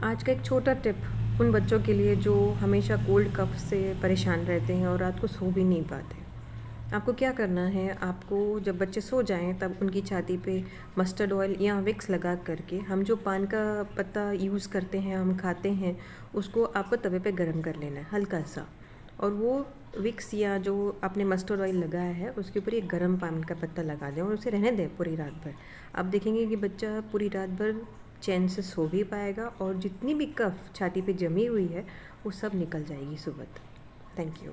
आज का एक छोटा टिप उन बच्चों के लिए जो हमेशा कोल्ड कफ से परेशान रहते हैं और रात को सो भी नहीं पाते। आपको क्या करना है, आपको जब बच्चे सो जाएं तब उनकी छाती पे मस्टर्ड ऑयल या विक्स लगा करके, हम जो पान का पत्ता यूज़ करते हैं, हम खाते हैं, उसको आपको तवे पे गरम कर लेना है हल्का सा। और वो विक्स या जो आपने मस्टर्ड ऑयल लगाया है उसके ऊपर एक गरम पान का पत्ता लगा दें और उसे रहने दें पूरी रात भर। आप देखेंगे कि बच्चा पूरी रात भर चैन से सो भी पाएगा और जितनी भी कफ छाती पे जमी हुई है वो सब निकल जाएगी सुबह तक। Thank you.